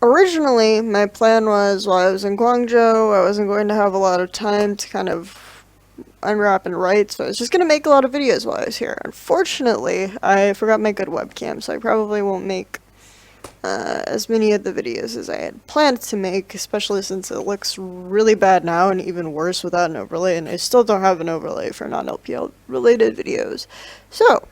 Originally, my plan was while I was in Guangzhou, I wasn't going to have a lot of time to kind of unwrap and write, so I was just going to make a lot of videos while I was here. Unfortunately, I forgot my good webcam, so I probably won't make as many of the videos as I had planned to make, especially since it looks really bad now and even worse without an overlay, and I still don't have an overlay for non-LPL related videos. So,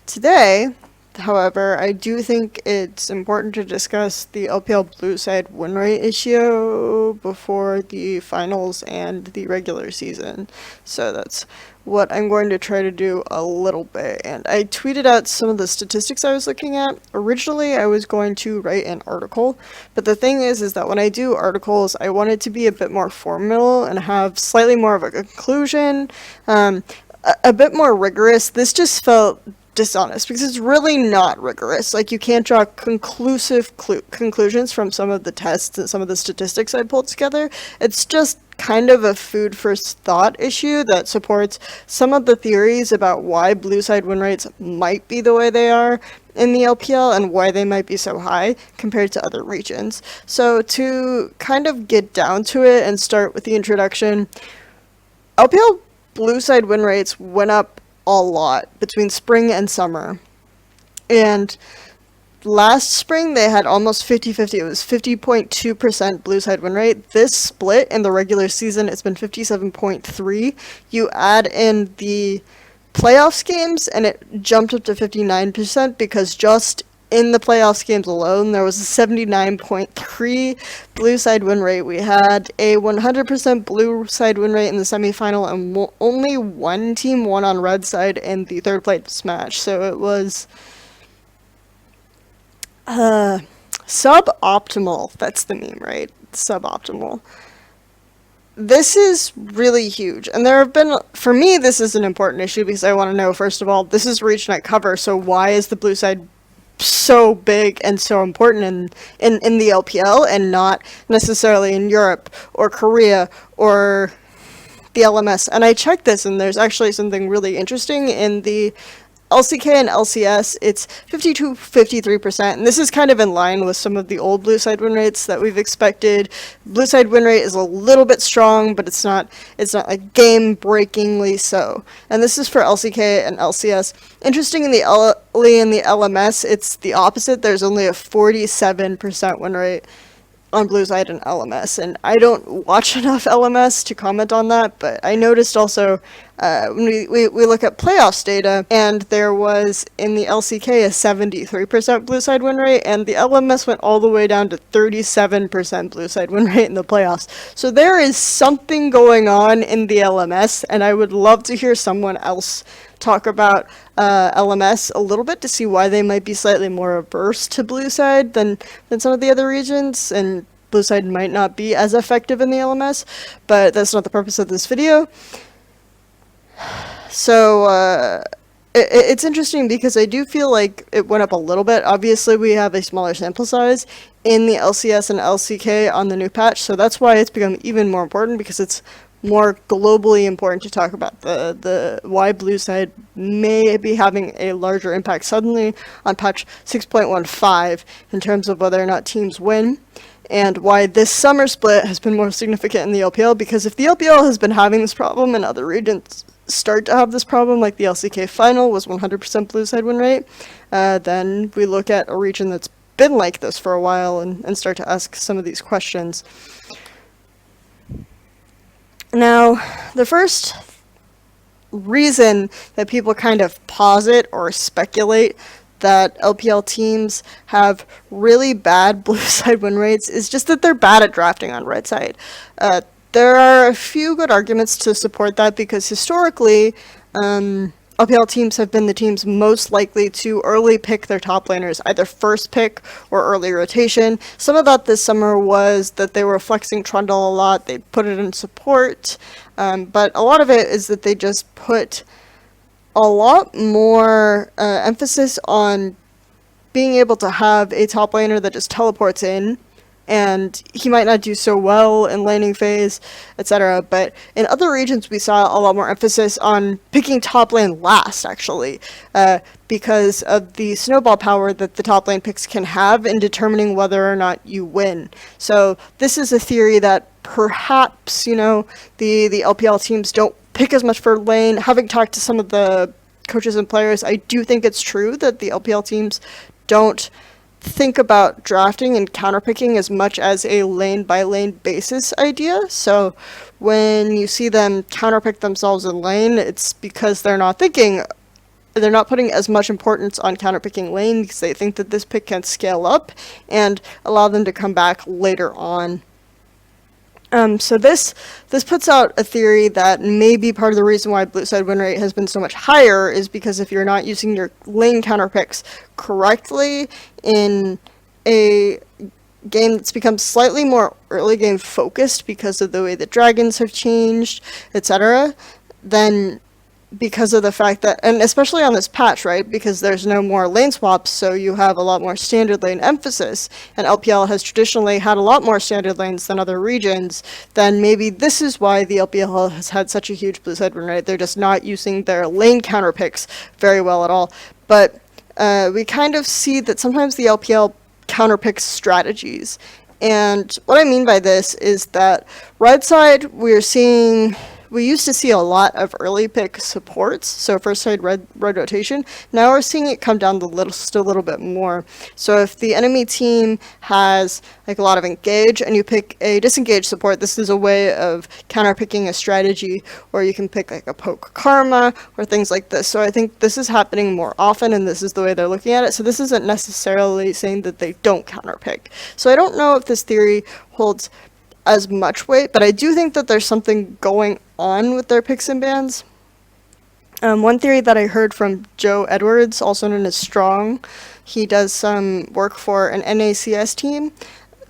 today, however, I do think it's important to discuss the LPL Blue Side win rate issue before the finals and the regular season. So that's what I'm going to try to do a little bit. And I tweeted out some of the statistics I was looking at. Originally, I was going to write an article, but the thing is that when I do articles, I want it to be a bit more formal and have slightly more of a conclusion, a bit more rigorous. This just felt dishonest because it's really not rigorous. Like, you can't draw conclusive conclusions from some of the tests and some of the statistics I pulled together. It's just kind of a food for thought issue that supports some of the theories about why blue side win rates might be the way they are in the LPL and why they might be so high compared to other regions. So to kind of get down to it and start with the introduction, LPL blue side win rates went up a lot between spring and summer. And last spring they had almost 50-50. It was 50.2% blue side win rate. This split in the regular season, it's been 57.3. You add in the playoffs games and it jumped up to 59% because just in the playoffs games alone, there was a 79.3 blue side win rate. We had a 100% blue side win rate in the semifinal, and only one team won on red side in the third place match. So it was suboptimal. That's the meme, right? Suboptimal. This is really huge, and there have been, for me, this is an important issue because I want to know, first of all, this is a region I cover, so why is the blue side so big and so important in the LPL and not necessarily in Europe or Korea or the LMS? And I checked this, and there's actually something really interesting in the LCK and LCS. It's 52-53%, and this is kind of in line with some of the old blue side win rates that we've expected. Blue side win rate is a little bit strong, but it's not like game breakingly so. And this is for LCK and LCS. Interesting, in the LMS, it's the opposite. There's only a 47% win rate on blue side and LMS, and I don't watch enough LMS to comment on that, but I noticed also when we look at playoffs data, and there was in the LCK a 73% blue side win rate, and the LMS went all the way down to 37% blue side win rate in the playoffs. So there is something going on in the LMS, and I would love to hear someone else talk about LMS a little bit to see why they might be slightly more averse to blue side than some of the other regions, and blue side might not be as effective in the LMS, but that's not the purpose of this video. So it's interesting because I do feel like it went up a little bit. Obviously, we have a smaller sample size in the LCS and LCK on the new patch, so that's why it's become even more important, because it's more globally important to talk about the why blue side may be having a larger impact suddenly on patch 6.15 in terms of whether or not teams win, and why this summer split has been more significant in the LPL, because if the LPL has been having this problem and other regions start to have this problem, like the LCK final was 100% blue side win rate, then we look at a region that's been like this for a while and start to ask some of these questions. Now, the first reason that people kind of posit or speculate that LPL teams have really bad blue side win rates is just that they're bad at drafting on red side. There are a few good arguments to support that, because historically, LPL teams have been the teams most likely to early pick their top laners, either first pick or early rotation. Some of that this summer was that they were flexing Trundle a lot, they put it in support, but a lot of it is that they just put a lot more emphasis on being able to have a top laner that just teleports in, and he might not do so well in laning phase, etc. But in other regions, we saw a lot more emphasis on picking top lane last, actually, because of the snowball power that the top lane picks can have in determining whether or not you win. So this is a theory that perhaps, the LPL teams don't pick as much for lane. Having talked to some of the coaches and players, I do think it's true that the LPL teams don't think about drafting and counterpicking as much as a lane by lane basis idea. So when you see them counterpick themselves in lane, it's because they're not putting as much importance on counterpicking lane because they think that this pick can scale up and allow them to come back later on. So this puts out a theory that maybe part of the reason why blue side win rate has been so much higher is because if you're not using your lane counter picks correctly in a game that's become slightly more early game focused because of the way the dragons have changed, etc., then because of the fact that, and especially on this patch, right, because there's no more lane swaps, so you have a lot more standard lane emphasis, and LPL has traditionally had a lot more standard lanes than other regions, then maybe this is why the LPL has had such a huge blue side win rate. They're just not using their lane counter picks very well at all. But we kind of see that sometimes the LPL counter picks strategies. And what I mean by this is that red side, we used to see a lot of early pick supports, so first side red rotation. Now we're seeing it come down just a little bit more. So if the enemy team has like a lot of engage and you pick a disengage support, this is a way of counterpicking a strategy, or you can pick like a poke karma or things like this. So I think this is happening more often, and this is the way they're looking at it. So this isn't necessarily saying that they don't counterpick. So I don't know if this theory holds as much weight, but I do think that there's something going on with their picks and bans. One theory that I heard from Joe Edwards, also known as Strong, he does some work for an NACS team,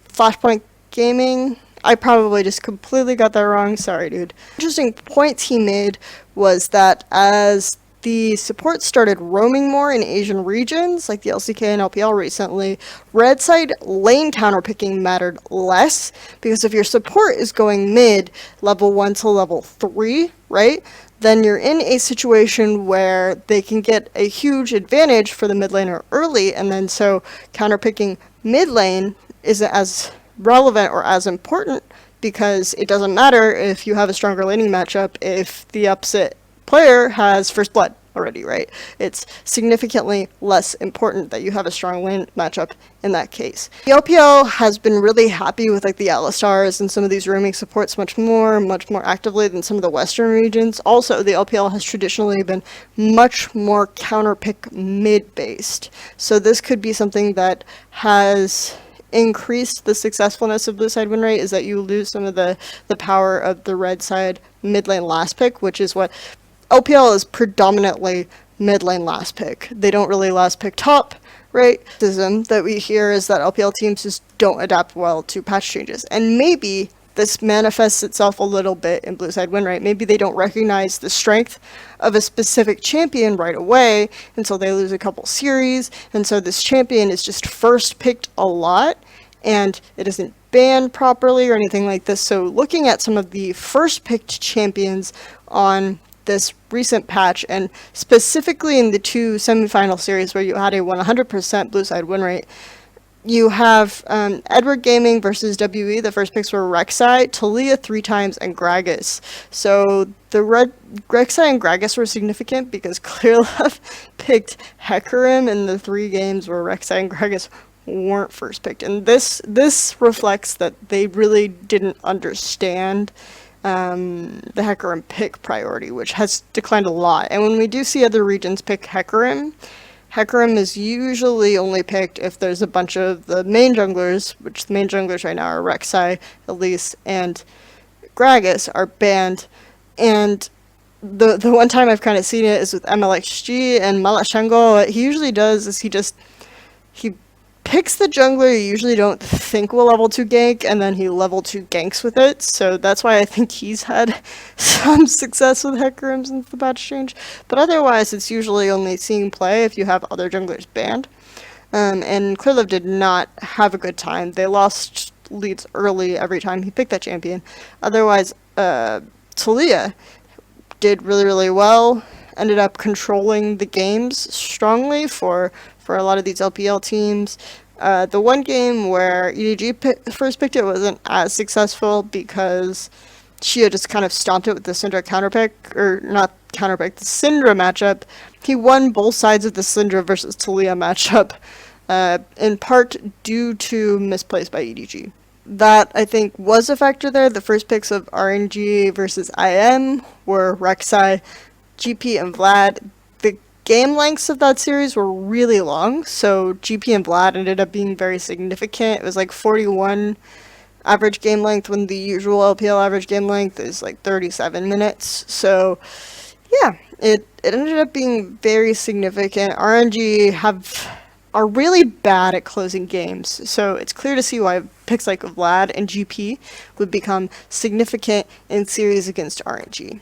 Flashpoint Gaming. I probably just completely got that wrong, sorry dude. Interesting point he made was that as the support started roaming more in Asian regions, like the LCK and LPL recently, red side lane counterpicking mattered less, because if your support is going mid, level 1 to level 3, right, then you're in a situation where they can get a huge advantage for the mid laner early, and then so counterpicking mid lane isn't as relevant or as important, because it doesn't matter if you have a stronger laning matchup if the opposite player has first blood already, right? It's significantly less important that you have a strong lane matchup in that case. The LPL has been really happy with like the Alistars and some of these roaming supports much more actively than some of the Western regions. Also, the LPL has traditionally been much more counterpick mid-based. So this could be something that has increased the successfulness of blue side win rate, is that you lose some of the power of the red side mid lane last pick, which is what LPL is predominantly mid lane last pick. They don't really last pick top, right? The criticism that we hear is that LPL teams just don't adapt well to patch changes. And maybe this manifests itself a little bit in blue side win rate. Maybe they don't recognize the strength of a specific champion right away until they lose a couple series. And so this champion is just first picked a lot and it isn't banned properly or anything like this. So looking at some of the first picked champions on this recent patch, and specifically in the two semifinal series where you had a 100% blue side win rate, you have Edward Gaming versus WE. The first picks were Rek'Sai, Taliyah 3 times, and Gragas. So the Rek'Sai and Gragas were significant because Clearlove picked Hecarim in the 3 games where Rek'Sai and Gragas weren't first picked. And this reflects that they really didn't understand the Hecarim pick priority, which has declined a lot. And when we do see other regions pick Hecarim is usually only picked if there's a bunch of the main junglers, which the main junglers right now are Rek'Sai, Elise, and Gragas, are banned. And the one time I've kind of seen it is with MLXG and Malashango. What he usually does is he picks the jungler you usually don't think will level 2 gank, and then he level 2 ganks with it. So that's why I think he's had some success with Hecarim since the patch change. But otherwise, it's usually only seeing play if you have other junglers banned. And Clearlove did not have a good time. They lost leads early every time he picked that champion. Otherwise, Taliyah did really, really well. ended up controlling the games strongly for a lot of these LPL teams. The one game where EDG first picked it wasn't as successful because Shia just kind of stomped it with the Syndra counterpick, or not counterpick, the Syndra matchup. He won both sides of the Syndra versus Talia matchup, in part due to misplays by EDG. That, I think, was a factor there. The first picks of RNG versus IM were Rek'Sai, GP, and Vlad. The game lengths of that series were really long, so GP and Vlad ended up being very significant. It was like 41 average game length when the usual LPL average game length is like 37 minutes. So, yeah, it ended up being very significant. RNG are really bad at closing games, so it's clear to see why picks like Vlad and GP would become significant in series against RNG.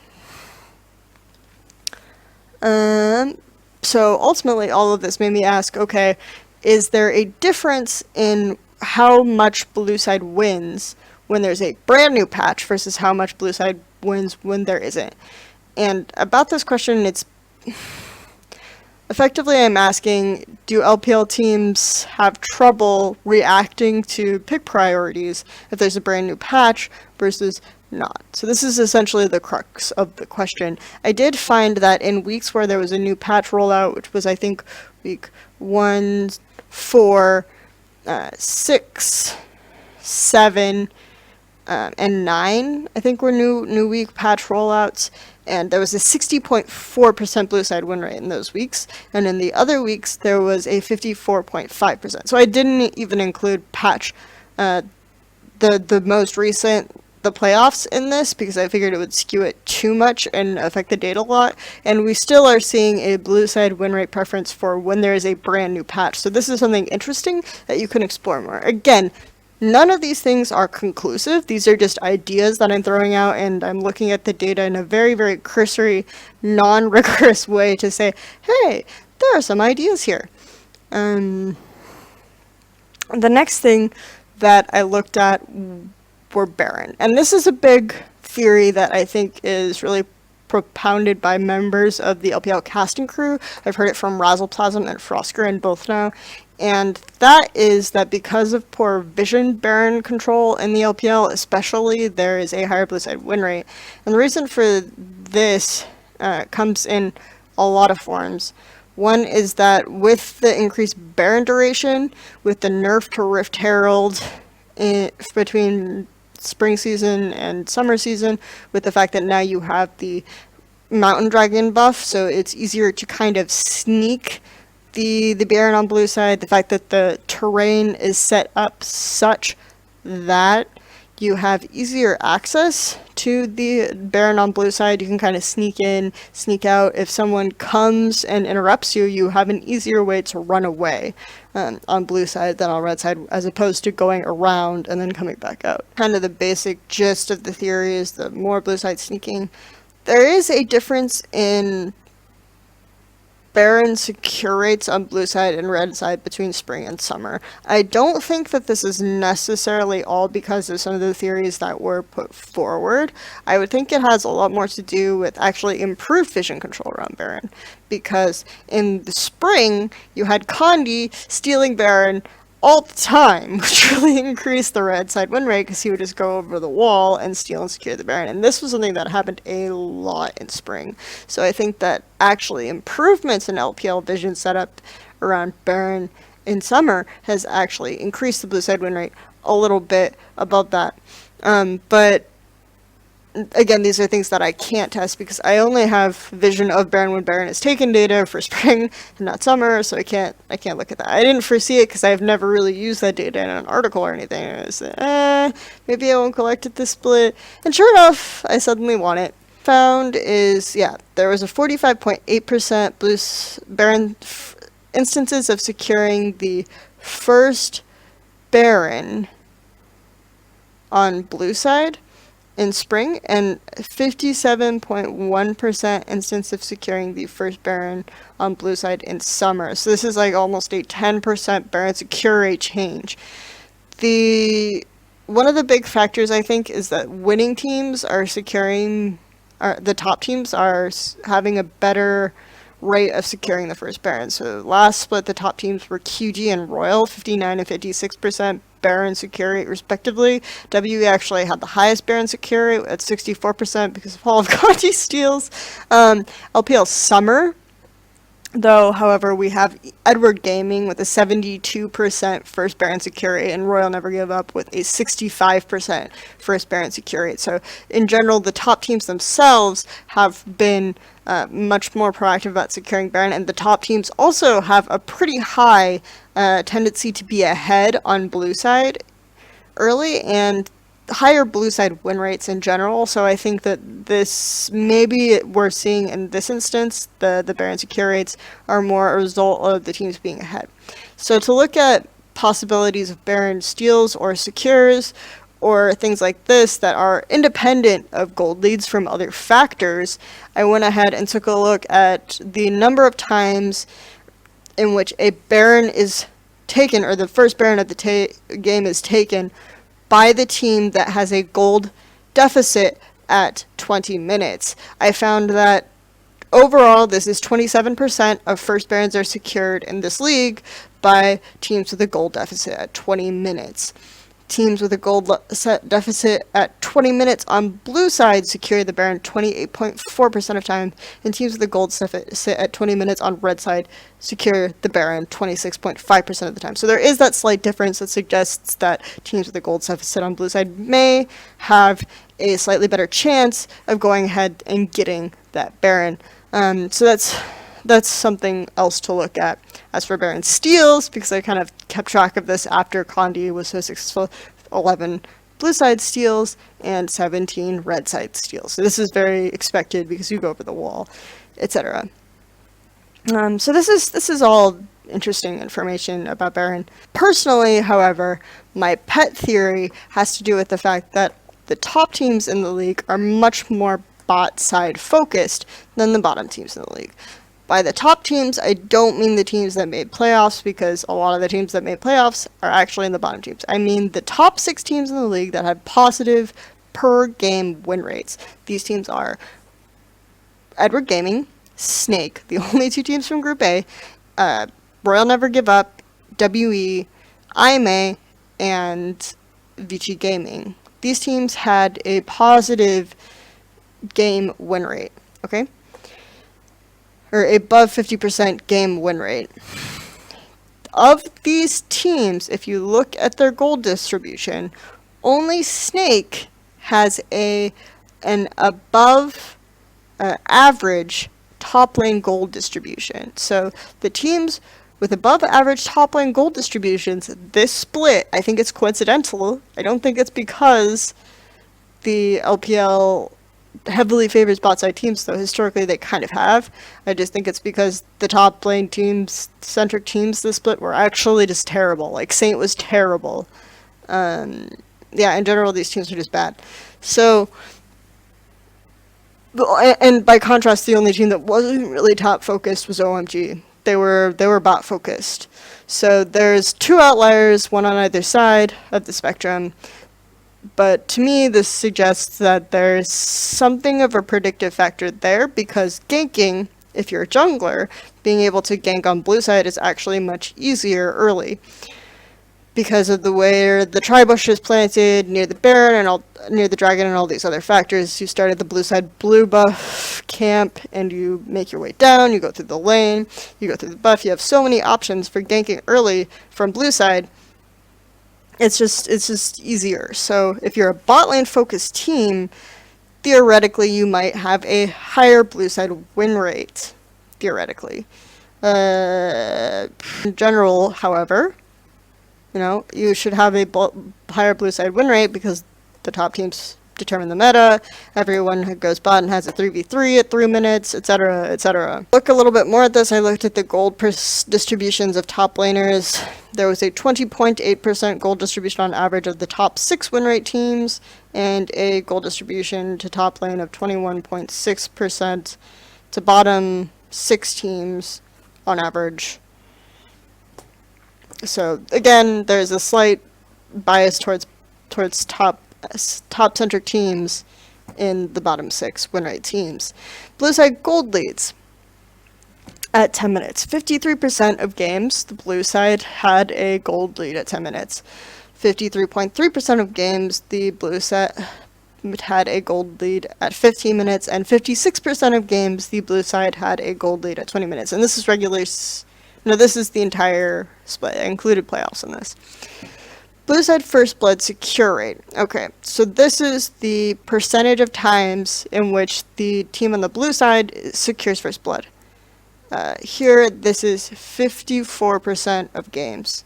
So ultimately all of this made me ask, okay, is there a difference in how much blue side wins when there's a brand new patch versus how much blue side wins when there isn't? And about this question, it's effectively, I'm asking, do LPL teams have trouble reacting to pick priorities if there's a brand new patch versus not? So this is essentially the crux of the question. I did find that in weeks where there was a new patch rollout, which was, I think, week 1, 4, 6, 7, and 9, I think were new week patch rollouts. And there was a 60.4% blue side win rate in those weeks, and in the other weeks there was a 54.5%. So I didn't even include patch, the most recent, the playoffs in this, because I figured it would skew it too much and affect the data a lot. And we still are seeing a blue side win rate preference for when there is a brand new patch. So this is something interesting that you can explore more. Again, none of these things are conclusive. These are just ideas that I'm throwing out, and I'm looking at the data in a very, very cursory, non-rigorous way to say, hey, there are some ideas here. The next thing that I looked at were Baron. And this is a big theory that I think is really propounded by members of the LPL casting crew. I've heard it from Razzleplasm and Frostgrin both now. And that is that because of poor vision Baron control in the LPL, especially, there is a higher blue side win rate. And the reason for this comes in a lot of forms. One is that with the increased Baron duration, with the nerf to Rift Herald between spring season and summer season, with the fact that now you have the Mountain Dragon buff, so it's easier to kind of sneak the Baron on blue side, the fact that the terrain is set up such that you have easier access to the Baron on blue side. You can kind of sneak in, sneak out. If someone comes and interrupts you, you have an easier way to run away on blue side than on red side, as opposed to going around and then coming back out. Kind of the basic gist of the theory is the more blue side sneaking. There is a difference in Baron secure rates on blue side and red side between spring and summer. I don't think that this is necessarily all because of some of the theories that were put forward. I would think it has a lot more to do with actually improved vision control around Baron, because in the spring you had Condi stealing Baron all the time, which really increased the red side win rate because he would just go over the wall and steal and secure the Baron. And this was something that happened a lot in spring. So I think that actually improvements in LPL vision setup around Baron in summer has actually increased the blue side win rate a little bit above that. But again, these are things that I can't test because I only have vision of Baron when Baron is taken data for spring and not summer, so I can't look at that. I didn't foresee it because I've never really used that data in an article or anything. I was maybe I won't collect it this split. And sure enough, I suddenly want it. Found is, yeah, there was a 45.8% blue Baron instances of securing the first Baron on blue side in spring, and 57.1% instance of securing the first Baron on blue side in summer. So this is like almost a 10% Baron secure rate change. One of the big factors, I think, is that winning teams are securing the top teams are having a better rate of securing the first Baron. So last split, the top teams were QG and Royal, 59 and 56% Baron secure rate respectively. WE actually had the highest Baron secure rate at 64% because of all of Conti's steals. LPL Summer, though, however, we have Edward Gaming with a 72% first Baron secure rate and Royal Never Give Up with a 65% first Baron secure rate. So in general, the top teams themselves have been much more proactive about securing Baron, and the top teams also have a pretty high tendency to be ahead on blue side early and higher blue side win rates in general. So I think that this, maybe we're seeing in this instance, the Baron secure rates are more a result of the teams being ahead. So to look at possibilities of Baron steals or secures, or things like this that are independent of gold leads from other factors, I went ahead and took a look at the number of times in which a Baron is taken, or the first Baron of the game is taken, by the team that has a gold deficit at 20 minutes. I found that overall, this is 27% of first Barons are secured in this league by teams with a gold deficit at 20 minutes. Teams with a gold deficit at 20 minutes on blue side secure the Baron 28.4% of time, and teams with a gold deficit at 20 minutes on red side secure the Baron 26.5% of the time. So there is that slight difference that suggests that teams with a gold deficit on blue side may have a slightly better chance of going ahead and getting that Baron. So that's something else to look at. As for Baron steals, because I kind of kept track of this after Condi was so successful, 11 blue side steals and 17 red side steals. So this is very expected because you go over the wall, etc. So this is all interesting information about Baron. Personally, however, my pet theory has to do with the fact that the top teams in the league are much more bot side focused than the bottom teams in the league. By the top teams, I don't mean the teams that made playoffs, because a lot of the teams that made playoffs are actually in the bottom teams. I mean the top 6 teams in the league that had positive per game win rates. These teams are Edward Gaming, Snake, the only 2 teams from Group A, Royal Never Give Up, WE, IMA, and Vici Gaming. These teams had a positive game win rate, okay? Or above 50% game win rate. Of these teams, if you look at their gold distribution, only Snake has an above average top lane gold distribution. So the teams with above average top lane gold distributions, this split, I think it's coincidental. I don't think it's because the LPL heavily favors bot side teams, though historically they kind of have. I just think it's because the top lane teams, centric teams this split were actually just terrible. Like Saint was terrible. Yeah, in general these teams are just bad. So, and by contrast, the only team that wasn't really top focused was OMG. They were bot focused. So there's 2 outliers, one on either side of the spectrum. But to me, this suggests that there's something of a predictive factor there, because ganking, if you're a jungler, being able to gank on blue side is actually much easier early. Because of the way the tri-bush is planted near the Baron and near the Dragon and all these other factors. You start at the blue side blue buff camp and you make your way down, you go through the lane, you go through the buff. You have so many options for ganking early from blue side. It's just easier. So if you're a bot lane focused team, theoretically you might have a higher blue side win rate. Theoretically. In general, however, you should have a higher blue side win rate because the top teams determine the meta. Everyone who goes bot and has a 3v3 at 3 minutes, etc., etc. Look a little bit more at this. I looked at the gold distributions of top laners. There was a 20.8% gold distribution on average of the top 6 win rate teams, and a gold distribution to top lane of 21.6% to bottom 6 teams on average. So again, there's a slight bias towards top centric teams in the bottom 6 win rate teams. Blue side gold leads at 10 minutes. 53% of games, the blue side had a gold lead at 10 minutes. 53.3% of games, the blue side had a gold lead at 15 minutes, and 56% of games, the blue side had a gold lead at 20 minutes. And this is this is the entire split. I included playoffs in this. Blue side first blood secure rate. Okay, so this is the percentage of times in which the team on the blue side secures first blood. Here, this is 54% of games.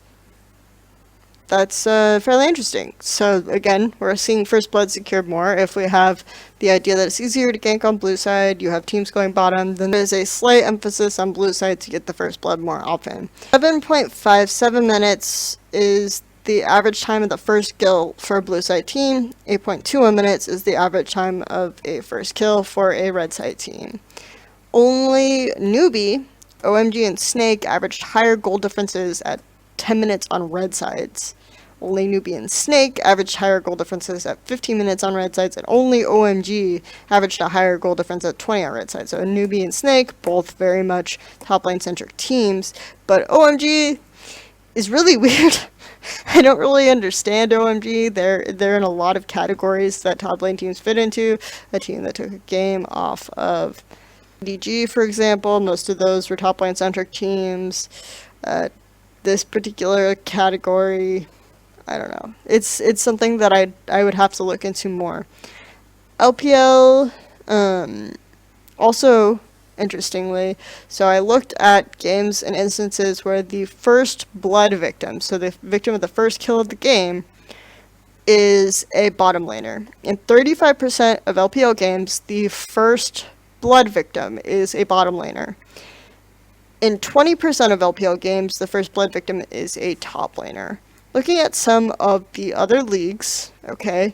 That's fairly interesting. So again, we're seeing first blood secured more. If we have the idea that it's easier to gank on blue side, you have teams going bottom, then there's a slight emphasis on blue side to get the first blood more often. 7.57 minutes is the average time of the first kill for a blue side team. 8.21 minutes is the average time of a first kill for a red side team. Only Newbie, OMG, and Snake averaged higher goal differences at 10 minutes on red sides. Only Newbie and Snake averaged higher goal differences at 15 minutes on red sides, and only OMG averaged a higher goal difference at 20 on red sides. So Newbie and Snake, both very much top lane centric teams, but OMG is really weird. I don't really understand OMG. They're in a lot of categories that top lane teams fit into. A team that took a game off of DG, for example, most of those were top lane centric teams. This particular category, I don't know. It's something that I would have to look into more. LPL, also interestingly, so I looked at games and instances where the first blood victim, so the victim of the first kill of the game, is a bottom laner. In 35% of LPL games, the first blood victim is a bottom laner. In 20% of LPL games, the first blood victim is a top laner. Looking at some of the other leagues, okay,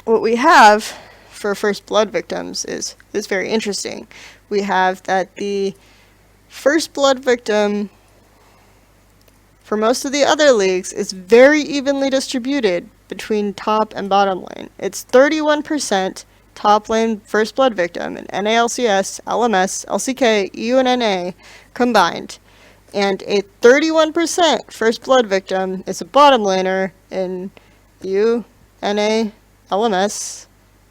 what we have for first blood victims is very interesting. We have that the first blood victim for most of the other leagues is very evenly distributed between top and bottom lane. It's 31% top lane first blood victim in NALCS, LMS, LCK, EU, and NA combined. And a 31% first blood victim is a bottom laner in EU, NA, LMS,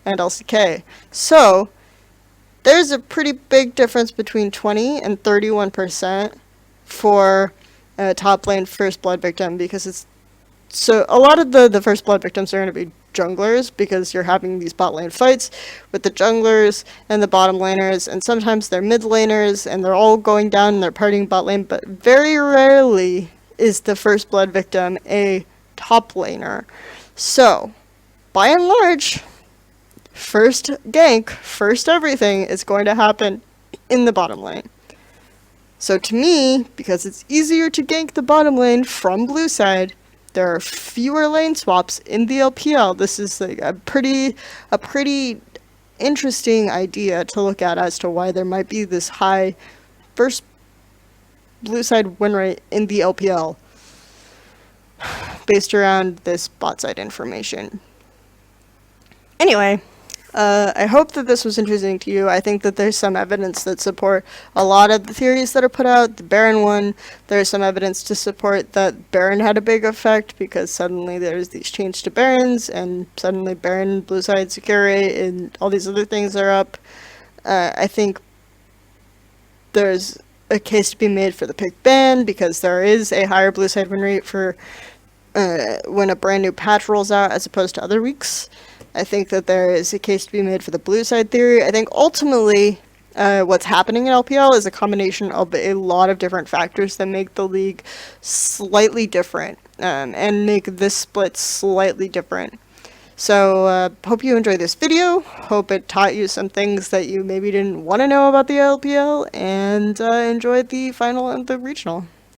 and LCK. So there's a pretty big difference between 20 and 31% for a top lane first blood victim, because it's so a lot of the first blood victims are going to be junglers, because you're having these bot lane fights with the junglers and the bottom laners, and sometimes they're mid laners and they're all going down and they're partying bot lane, but very rarely is the first blood victim a top laner. So by and large, first gank, first everything is going to happen in the bottom lane. So to me, because it's easier to gank the bottom lane from blue side, there are fewer lane swaps in the LPL. This is like a pretty interesting idea to look at as to why there might be this high first blue side win rate in the LPL based around this bot side information. Anyway, I hope that this was interesting to you. I think that there's some evidence that support a lot of the theories that are put out. The Baron one, there's some evidence to support that Baron had a big effect, because suddenly there's these changes to Barons, and suddenly Baron, blue side secure rate, and all these other things are up. I think there's a case to be made for the pick ban, because there is a higher blue side win rate for when a brand new patch rolls out as opposed to other weeks. I think that there is a case to be made for the blue side theory. I think ultimately what's happening in LPL is a combination of a lot of different factors that make the league slightly different and make this split slightly different. So hope you enjoyed this video. Hope it taught you some things that you maybe didn't want to know about the LPL, and enjoyed the final and the regional.